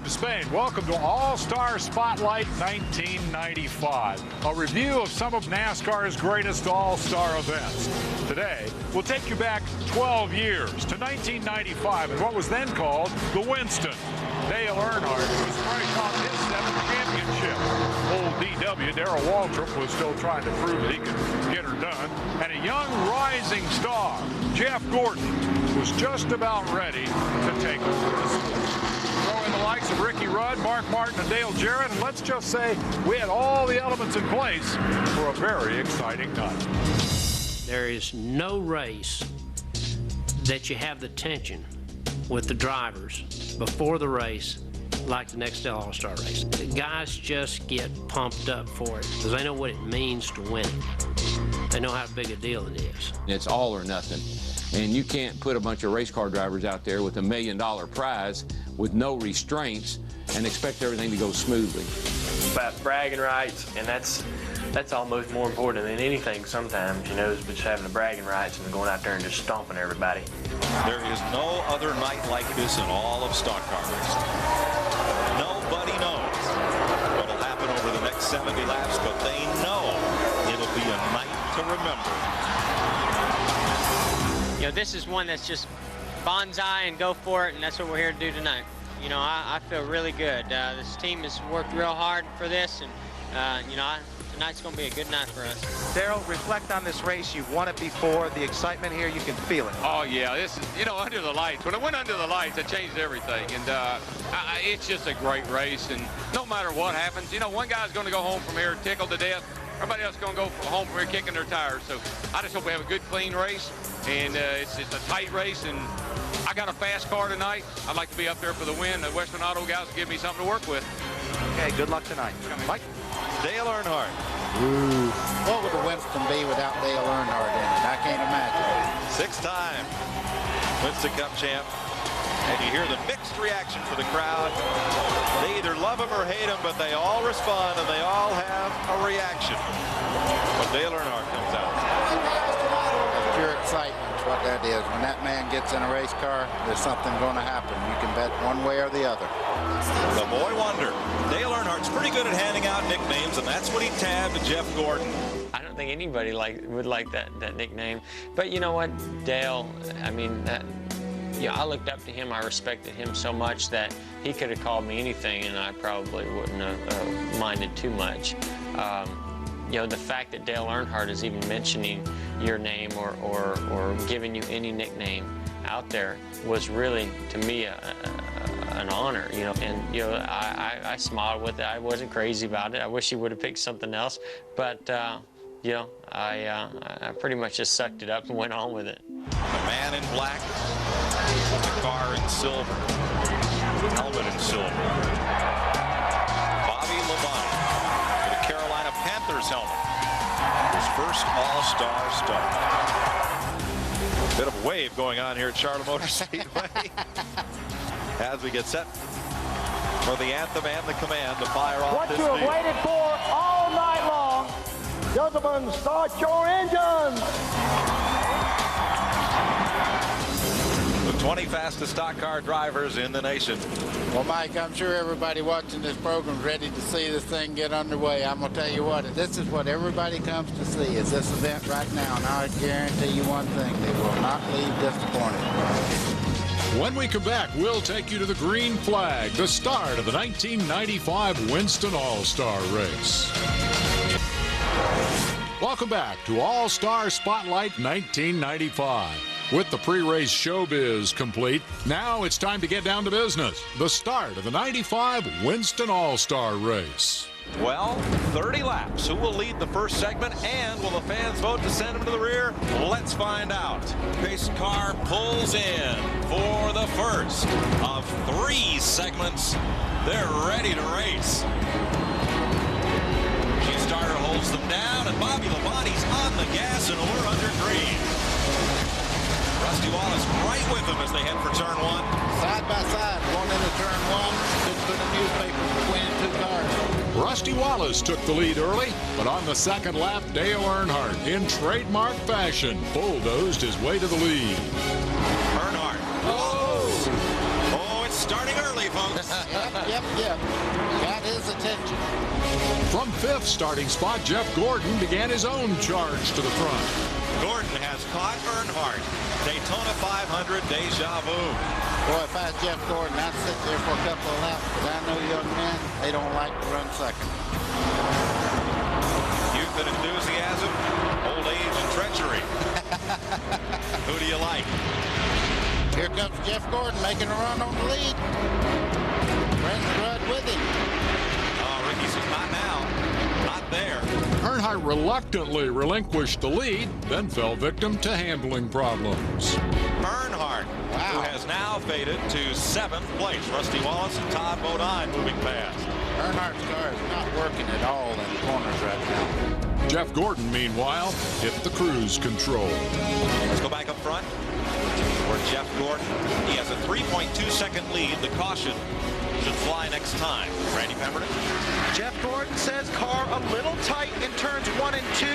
to Spain. Welcome to All-Star Spotlight 1995, a review of some of NASCAR's greatest all-star events. Today, we'll take you back 12 years to 1995 and what was then called the Winston. Dale Earnhardt was fresh off his 7th championship. Old DW, Darrell Waltrip, was still trying to prove that he could get her done. And a young rising star, Jeff Gordon, was just about ready to take over the sport. Throw in the likes of Ricky Rudd, Mark Martin, and Dale Jarrett, and let's just say we had all the elements in place for a very exciting night. There is no race that you have the tension with the drivers before the race like the next All-Star race. The guys just get pumped up for it because they know what it means to win it. They know how big a deal it is. It's all or nothing. And you can't put a bunch of race car drivers out there with $1 million prize with no restraints and expect everything to go smoothly. About bragging rights, and that's almost more important than anything sometimes, you know, is just having the bragging rights and going out there and just stomping everybody. There is no other night like this in all of stock car racing. Nobody knows what will happen over the next 70 laps, but they know it'll be a night to remember. You know, this is one that's just bonsai and go for it, and that's what we're here to do tonight. You know, I feel really good. This team has worked real hard for this, and, you know, tonight's going to be a good night for us. Darrell, reflect on this race. You've won it before. The excitement here, you can feel it. Oh, yeah. This is, you know, under the lights. When I went under the lights, it changed everything. And it's just a great race. And no matter what happens, you know, one guy's going to go home from here tickled to death. Everybody else is going to go home from here kicking their tires. So I just hope we have a good, clean race. And it's a tight race. And I got a fast car tonight. I'd like to be up there for the win. The Western Auto guys will give me something to work with. Okay, good luck tonight. Mike? Dale Earnhardt. Ooh. What would the Winston be without Dale Earnhardt in it? I can't imagine. 6-time Winston Cup champ. And you hear the mixed reaction for the crowd. They either love him or hate him, but they all respond and they all have a reaction when Dale Earnhardt comes out. That's pure excitement, what that is. When that man gets in a race car, there's something going to happen. You can bet one way or the other. The boy wonder. Dale Earnhardt's pretty good at handing out nicknames, and that's what he tabbed to Jeff Gordon. I don't think anybody would like that nickname. But you know what, Dale, I mean, yeah, I looked up to him. I respected him so much that he could have called me anything, and I probably wouldn't have minded too much. You know, the fact that Dale Earnhardt is even mentioning your name or giving you any nickname out there was really, to me, an honor, you know. And, you know, I smiled with it. I wasn't crazy about it. I wish he would have picked something else. But, you know, I pretty much just sucked it up and went on with it. The man in black, the car in silver, helmet in silver. Bobby Labonte with a Carolina Panthers helmet. His first All-Star start. Bit of a wave going on here at Charlotte Motor Speedway as we get set for the anthem and the command to fire off what this you have field. waited for all night long. Gentlemen, start your engines. The 20 fastest stock car drivers in the nation. Well, Mike, I'm sure everybody watching this program is ready to see this thing get underway. I'm going to tell you what, this is what everybody comes to see, is this event right now. And I guarantee you one thing, they will not leave disappointed. When we come back, we'll take you to the green flag, the start of the 1995 Winston All-Star Race. Welcome back to All-Star Spotlight 1995. With the pre-race showbiz complete, now it's time to get down to business. The start of the 95 Winston All-Star Race. Well, 30 laps. Who will lead the first segment, and will the fans vote to send him to the rear? Let's find out. Pace car pulls in for the first of 3 segments. They're ready to race. G-Starter holds them down, and Bobby Labonte's on the gas, and we're under green. Rusty Wallace right with them as they head for turn 1. Side by side, going into turn 1. Just put a newspaper between 2 cars. Rusty Wallace took the lead early, but on the second lap, Dale Earnhardt, in trademark fashion, bulldozed his way to the lead. Earnhardt. Oh, it's starting early, folks. Yeah, Yep. Got his attention. From 5th starting spot, Jeff Gordon began his own charge to the front. Gordon has caught Earnhardt. Daytona 500 deja vu. Boy, if I was Jeff Gordon, I'd sit there for a couple of laps, because I know young men, they don't like to run second. Youth and enthusiasm, old age and treachery. Who do you like? Here comes Jeff Gordon making a run on the lead. Brandon Rudd with him. Oh, Ricky says not now. Not there. Earnhardt reluctantly relinquished the lead, then fell victim to handling problems. Earnhardt, who has now faded to 7th place. Rusty Wallace and Todd Bodine moving past. Earnhardt's car is not working at all in the corners right now. Jeff Gordon, meanwhile, hit the cruise control. Let's go back up front for Jeff Gordon. He has a 3.2-second lead. The caution should fly next time. Randy Pemberton. Jeff Gordon says car a little tight in turns 1 and 2,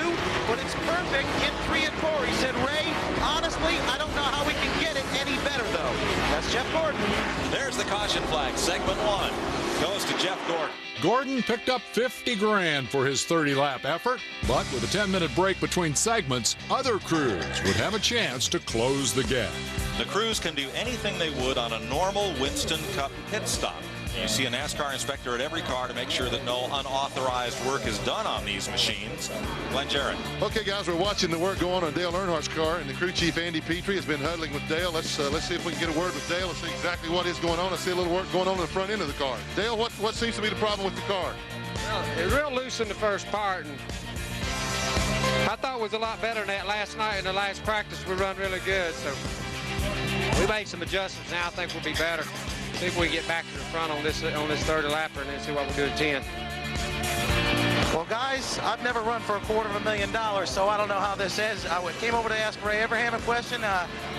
but it's perfect in 3 and 4. He said, Ray, honestly, I don't know how we can get it any better, though. That's Jeff Gordon. There's the caution flag. Segment 1 goes to Jeff Gordon. Gordon picked up 50 grand for his 30-lap effort, but with a 10-minute break between segments, other crews would have a chance to close the gap. The crews can do anything they would on a normal Winston Cup pit stop. You see a NASCAR inspector at every car to make sure that no unauthorized work is done on these machines. Glenn Jarrett. Okay, guys, we're watching the work go on Dale Earnhardt's car, and the crew chief, Andy Petrie, has been huddling with Dale. Let's see if we can get a word with Dale and see exactly what is going on. I see a little work going on in the front end of the car. Dale, what seems to be the problem with the car? Well, it was real loose in the first part, and I thought it was a lot better than that last night. In the last practice, we run really good, so we made some adjustments. Now I think we'll be better. See if we get back to the front on this 30 lapper, and then see what we'll do at 10. Well, guys, I've never run for $250,000, so I don't know how this is. I came over to ask Ray Evernham a question.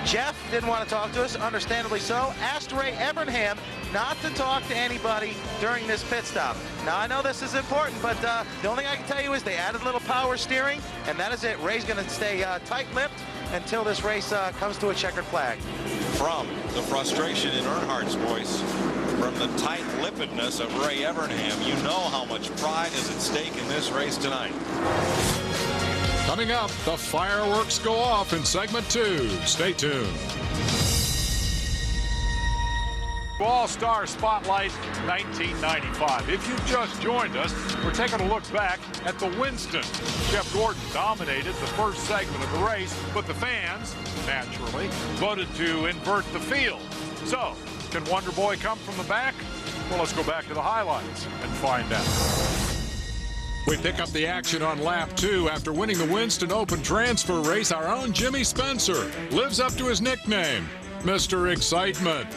Jeff didn't want to talk to us, understandably so. Asked Ray Evernham not to talk to anybody during this pit stop. Now, I know this is important, but the only thing I can tell you is they added a little power steering, and that is it. Ray's going to stay tight-lipped until this race comes to a checkered flag. From the frustration in Earnhardt's voice, from the tight-lippedness of Ray Evernham, you know how much pride is at stake in this race tonight. Coming up, the fireworks go off in segment 2. Stay tuned. All-Star Spotlight 1995. If you've just joined us, we're taking a look back at the Winston. Jeff Gordon dominated the first segment of the race, but the fans, naturally, voted to invert the field. So, can Wonder Boy come from the back? Well, let's go back to the highlights and find out. We pick up the action on lap 2 after winning the Winston Open transfer race. Our own Jimmy Spencer lives up to his nickname, Mr. Excitement.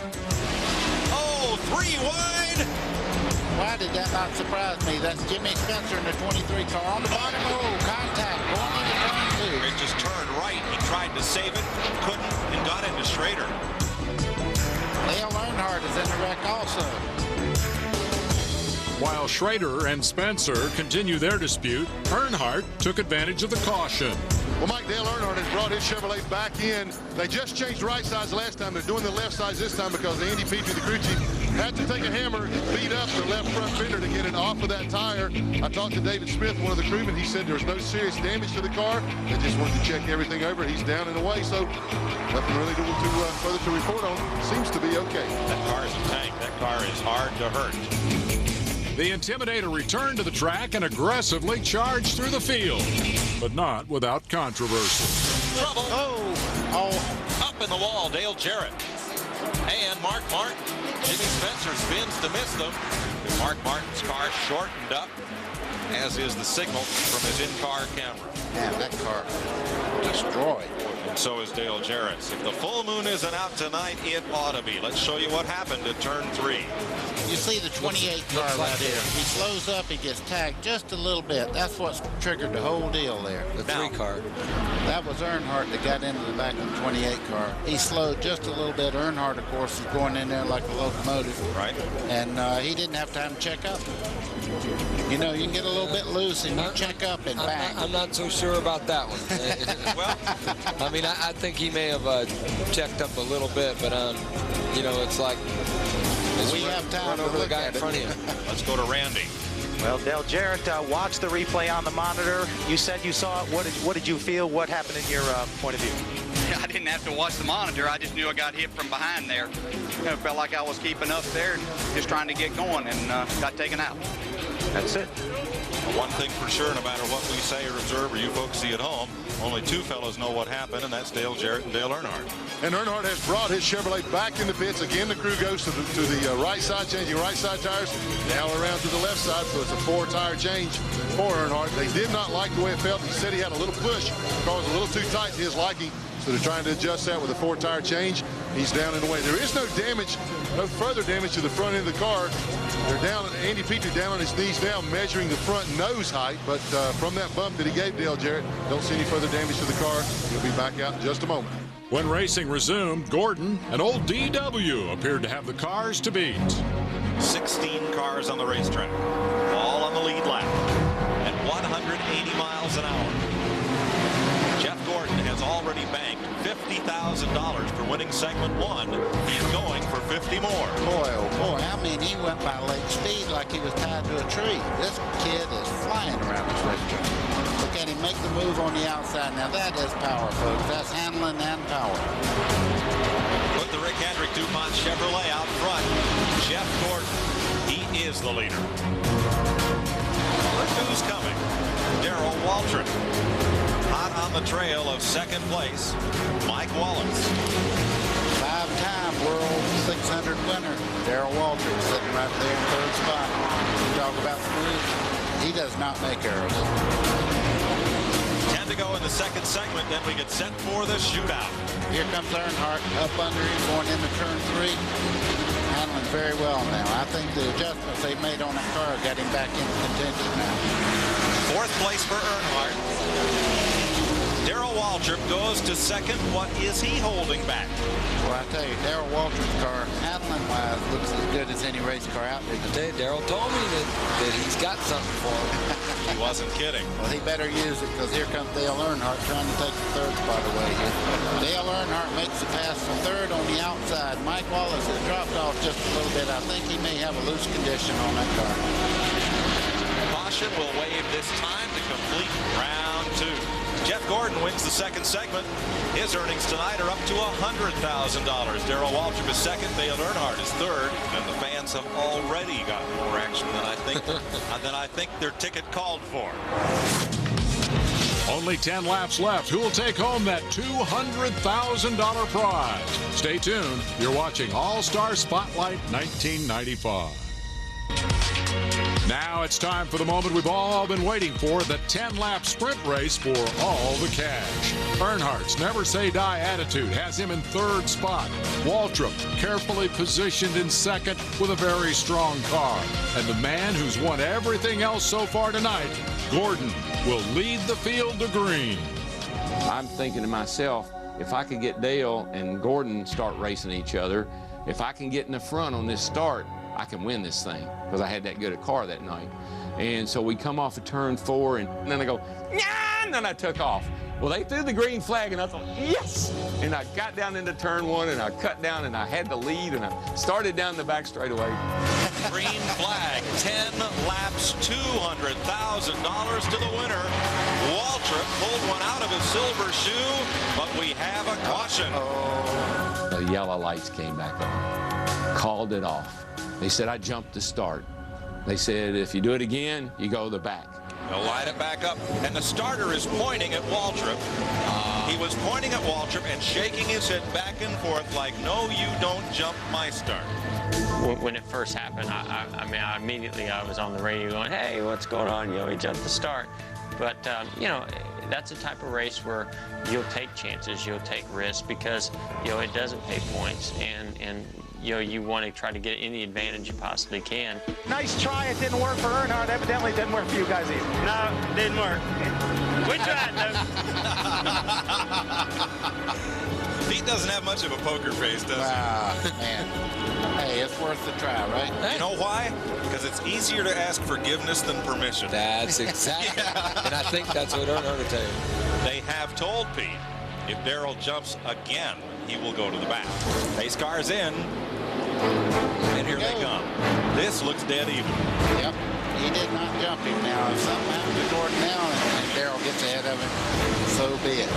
Oh, 3 wide. Why did that not surprise me? That's Jimmy Spencer in the 23 car on the bottom row. Contact going into turn 2. It just turned right. He tried to save it, couldn't, and got into Schrader. Dale Earnhardt is in the wreck also. While Schrader and Spencer continue their dispute, Earnhardt took advantage of the caution. Well, Mike, Dale Earnhardt has brought his Chevrolet back in. They just changed right sides last time. They're doing the left sides this time because Andy Petrie, the crew chief, had to take a hammer and beat up the left front fender to get it off of that tire. I talked to David Smith, one of the crewmen. He said there's no serious damage to the car. They just wanted to check everything over. He's down and away, so nothing really further to report on. Seems to be okay. That car is a tank. That car is hard to hurt. The Intimidator returned to the track and aggressively charged through the field, but not without controversy. Trouble. Oh, up in the wall, Dale Jarrett. And Mark Martin. Jimmy Spencer spins to miss them. Mark Martin's car shortened up, as is the signal from his in-car camera. Man, that car destroyed. And so is Dale Jarrett's. If the full moon isn't out tonight, it ought to be. Let's show you what happened at turn 3. You see the 28 car right here. He slows up, he gets tagged just a little bit. That's what's triggered the whole deal there. The 3 car. That was Earnhardt that got into the back of the 28 car. He slowed just a little bit. Earnhardt, of course, is going in there like a locomotive. Right. And he didn't have time to check up. You know, you can get a little bit loose and you check up and bang. I'm not so sure about that one. Well, I mean, I think he may have checked up a little bit, but, you know, it's like We have time to over the look guy at in front of you. Let's go to Randy. Well, Dale Jarrett watched the replay on the monitor. You said you saw it. What did you feel? What happened in your point of view? I didn't have to watch the monitor. I just knew I got hit from behind there. It felt like I was keeping up there and just trying to get going, and got taken out. That's it. One thing for sure, no matter what we say or observe or you folks see at home, only two fellows know what happened, and that's Dale Jarrett and Dale Earnhardt. And Earnhardt has brought his Chevrolet back in the pits. Again, the crew goes to the right side, changing right side tires, now around to the left side, so it's a 4-tire change for Earnhardt. They did not like the way it felt. He said he had a little push, caused a little too tight to his liking, so they're trying to adjust that with a 4-tire change. He's down in the way. There is no damage, no further damage to the front end of the car. They're down, Andy Petrie down on his knees now, measuring the front nose height, but from that bump that he gave Dale Jarrett, don't see any further damage to the car. He'll be back out in just a moment. When racing resumed, Gordon and old DW appeared to have the cars to beat. 16 cars on the racetrack, all on the lead lap at 180 miles an hour. Jeff Gordon has already banked $50,000 for winning segment 1. He's going for 50 more. Boy, oh boy, I mean, he went by late speed like he was tied to a tree. This kid is flying around this racetrack. Look at him make the move on the outside. Now that is power, folks. That's handling and power. Put the Rick Hendrick DuPont Chevrolet out front. Jeff Gordon, he is the leader. Look who's coming. Darrell Waltrip. Hot on the trail of second place, Mike Wallace. 5-time World 600 winner, Darrell Waltrip, sitting right there in third spot. You talk about smooth. He does not make errors. 10 to go in the second segment, then we get set for the shootout. Here comes Earnhardt up under him, going into turn 3. Handling very well now. I think the adjustments they made on that car got him back into contention now. Fourth place for Earnhardt. Darrell Waltrip goes to second. What is he holding back? Well, I tell you, Darrell Waltrip's car, handling-wise, looks as good as any race car out there. I tell you, Darrell told me that he's got something for him. He wasn't kidding. Well, he better use it, because here comes Dale Earnhardt trying to take the third spot away here. Dale Earnhardt makes the pass for third on the outside. Mike Wallace has dropped off just a little bit. I think he may have a loose condition on that car. Caution will wave this time to complete round 2. Jeff Gordon wins the second segment. His earnings tonight are up to $100,000. Darrell Waltrip is second. Dale Earnhardt is third. And the fans have already gotten more action than I think their ticket called for. Only 10 laps left. Who will take home that $200,000 prize? Stay tuned. You're watching All-Star Spotlight 1995. Now it's time for the moment we've all been waiting for, the 10-lap sprint race for all the cash. Earnhardt's never-say-die attitude has him in third spot. Waltrip carefully positioned in second with a very strong car. And the man who's won everything else so far tonight, Gordon, will lead the field to green. I'm thinking to myself, if I could get Dale and Gordon start racing each other, if I can get in the front on this start, I can win this thing, because I had that good a car that night. And so we come off of turn 4, and then I go, yeah, and then I took off. Well, they threw the green flag, and I thought, yes! And I got down into turn 1, and I cut down, and I had the lead, and I started down the back straightaway. Green flag, 10 laps, $200,000 to the winner. Waltrip pulled one out of his silver shoe, but we have a caution. The yellow lights came back on, called it off. They said I jumped the start. They said if you do it again, you go to the back. They'll light it back up, and the starter is pointing at Waltrip. He was pointing at Waltrip and shaking his head back and forth like, no, you don't jump my start. When it first happened, I immediately was on the radio going, hey, what's going on? You know, he jumped the start. But, you know, that's a type of race where you'll take chances, you'll take risks, because, you know, it doesn't pay points, and you know, you want to try to get any advantage you possibly can. Nice try. It didn't work for Earnhardt. Evidently, it didn't work for you guys either. No, it didn't work. We tried, though. Pete doesn't have much of a poker face, does he? Man. Hey, it's worth the try, right? You know why? Because it's easier to ask forgiveness than permission. That's exactly. And I think that's what Earnhardt will tell you. They have told Pete, if Darrell jumps again, he will go to the back. Pace car's in. And here they come. This looks dead even. Yep. He did not jump him now. If something happens to Gordon now and Darrell gets ahead of him, so be it.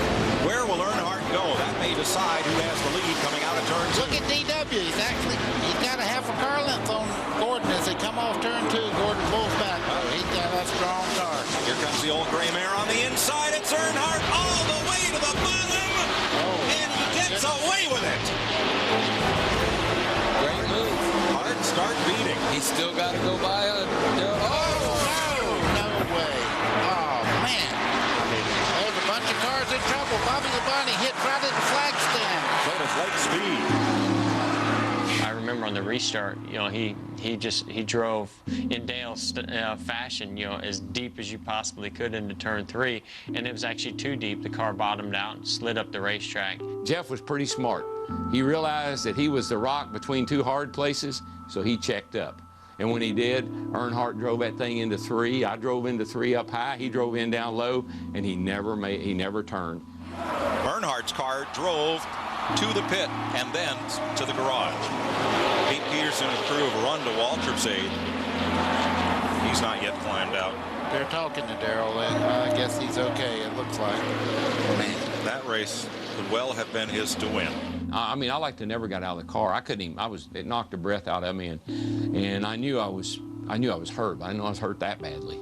Where will Earnhardt go? That may decide who has the lead coming out of turn 2. Look at DW. He's got a half a car length on Gordon as they come off turn 2. Gordon pulls back. He's got a strong car. Here comes the old gray mare on the inside. It's Earnhardt all the way to the bottom. And he gets away with it. Great move. Hard start beating. He's still got to go by Darrell. No way. Oh, man. There's a bunch of cars in trouble. Bobby Labonte hit right at the flag stand. So does Lake Speed. I remember on the restart, he drove in Dale's fashion, as deep as you possibly could into turn 3, and it was actually too deep. The car bottomed out and slid up the racetrack. Jeff was pretty smart. He realized that he was the rock between two hard places, so he checked up. And when he did, Earnhardt drove that thing into 3. I drove into 3 up high. He drove in down low, and he never turned. Earnhardt's car drove to the pit and then to the garage. Pete Peterson and crew have run to Waltrip's aid. He's not yet climbed out. They're talking to Darrell. I guess he's okay, it looks like. Man, that race could well have been his to win. I mean, I like to never got out of the car. I couldn't even. It knocked the breath out of me, and I knew I was hurt. But I didn't know I was hurt that badly.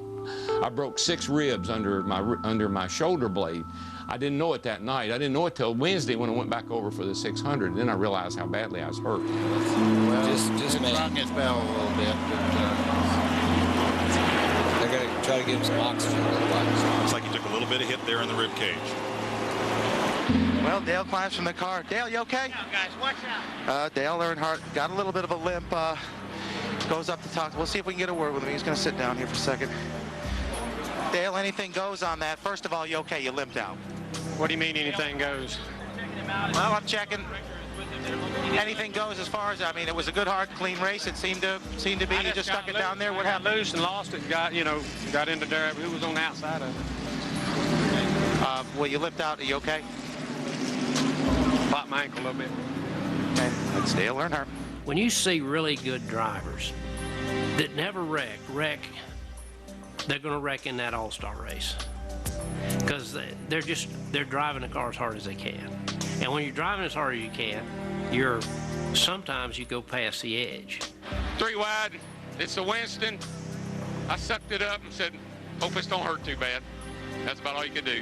I broke 6 ribs under my shoulder blade. I didn't know it that night. I didn't know it till Wednesday when I went back over for the 600. Then I realized how badly I was hurt. Well, just rung his bell a little bit. They're going to try to give him some oxygen. Looks like he took a little bit of hit there in the rib cage. Well, Dale climbs from the car. Dale, you okay? No, guys, watch out. Dale Earnhardt got a little bit of a limp. Goes up to talk. We'll see if we can get a word with him. He's going to sit down here for a second. Dale, anything goes on that? First of all, you okay? You limped out. What do you mean anything goes? Well, I'm checking. Anything goes as far as, I mean, it was a good, hard, clean race. It seemed to be. You just stuck it down there. What happened? Loose and lost it and got into there. Who was on the outside of it? Well, you limped out. Are you okay? Popped my ankle a little bit. Okay, that's Dale Earnhardt. When you see really good drivers that never wreck, they're going to wreck in that all-star race because they're driving the car as hard as they can. And when you're driving as hard as you can, sometimes you go past the edge. 3 wide. It's the Winston. I sucked it up and said, hope this don't hurt too bad. That's about all you can do.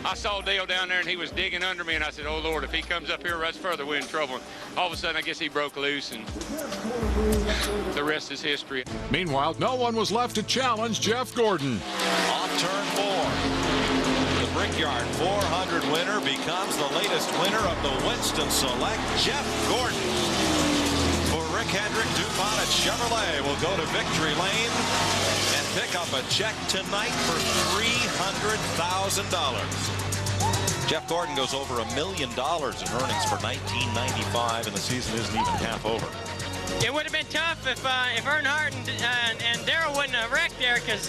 I saw Dale down there and he was digging under me, and I said, oh Lord, if he comes up here much further, we're in trouble. All of a sudden, I guess he broke loose, and the rest is history. Meanwhile, no one was left to challenge Jeff Gordon. Off turn 4. The Brickyard 400 winner becomes the latest winner of the Winston Select. Jeff Gordon for Rick Hendrick. DuPont at Chevrolet will go to victory lane and pick up a check tonight for $300,000. Jeff Gordon goes over $1 million in earnings for 1995, and the season isn't even half over. It would have been tough if Earnhardt and Darrell wouldn't have wrecked there, because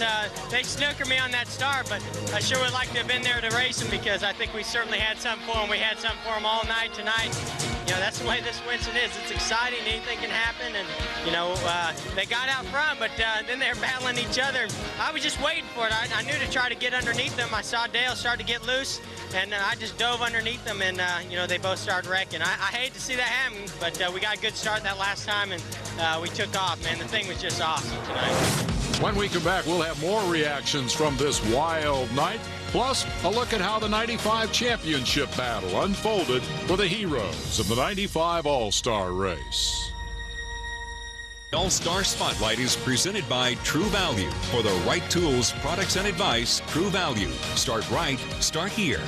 they snookered me on that start, but I sure would like to have been there to race them, because I think we certainly had something for them. We had something for them all night tonight. You know, that's the way this Winston is. It's exciting. Anything can happen, and, you know, they got out front, but then they're battling each other. I was just waiting for it. I knew to try to get underneath them. I saw Dale start to get loose, and I just dove underneath them, and, you know, they both started wrecking. I hate to see that happen, but we got a good start that last time, and we took off, man. The thing was just awesome tonight. When we come back, we'll have more reactions from this wild night, plus a look at how the 95 championship battle unfolded for the heroes of the 95 All-Star race. All-Star Spotlight is presented by True Value. For the right tools, products, and advice, True Value. Start right, start here.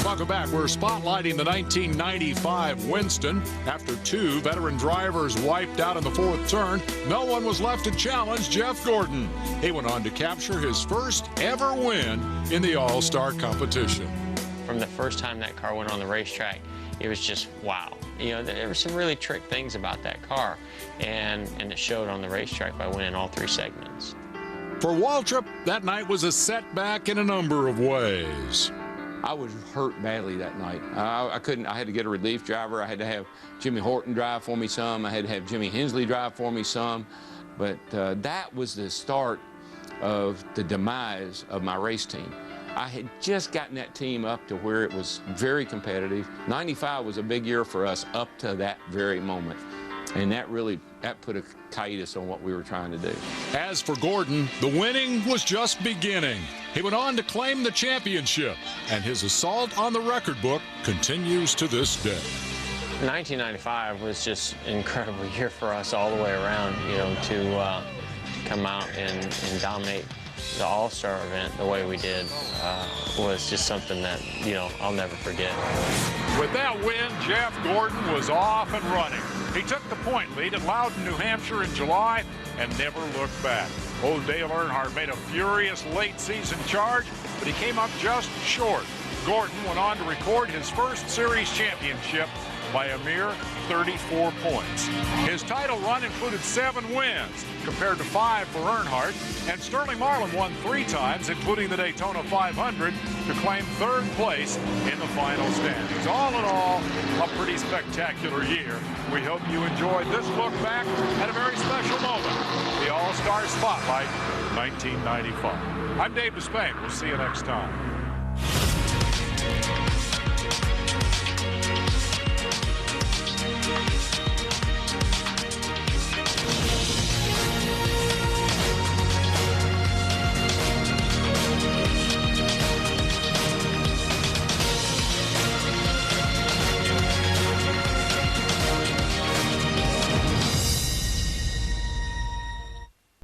Welcome back. We're spotlighting the 1995 Winston. After 2 veteran drivers wiped out in the 4th turn, no one was left to challenge Jeff Gordon. He went on to capture his first ever win in the All-Star competition. From the first time that car went on the racetrack, it was just wow. You know, there were some really trick things about that car, and it showed on the racetrack by winning all 3 segments. For Waltrip, that night was a setback in a number of ways. I was hurt badly that night. I had to get a relief driver. I had to have Jimmy Horton drive for me some. I had to have Jimmy Hensley drive for me some. But that was the start of the demise of my race team. I had just gotten that team up to where it was very competitive. 95 was a big year for us up to that very moment. And that put a hiatus on what we were trying to do. As for Gordon, the winning was just beginning. He went on to claim the championship, and his assault on the record book continues to this day. 1995 was just an incredible year for us all the way around, you know, to come out and dominate the All-Star event the way we did was just something that, you know, I'll never forget. With that win, Jeff Gordon was off and running. He took the point lead at Loudon, New Hampshire in July and never looked back. Old Dale Earnhardt made a furious late-season charge, but he came up just short. Gordon went on to record his first series championship by a mere 34 points. His title run included 7 wins, compared to 5 for Earnhardt, and Sterling Marlin won 3 times, including the Daytona 500, to claim 3rd place in the final standings. All in all, a pretty spectacular year. We hope you enjoyed this look back at a very special moment, the All-Star Spotlight 1995. I'm Dave Despain. We'll see you next time.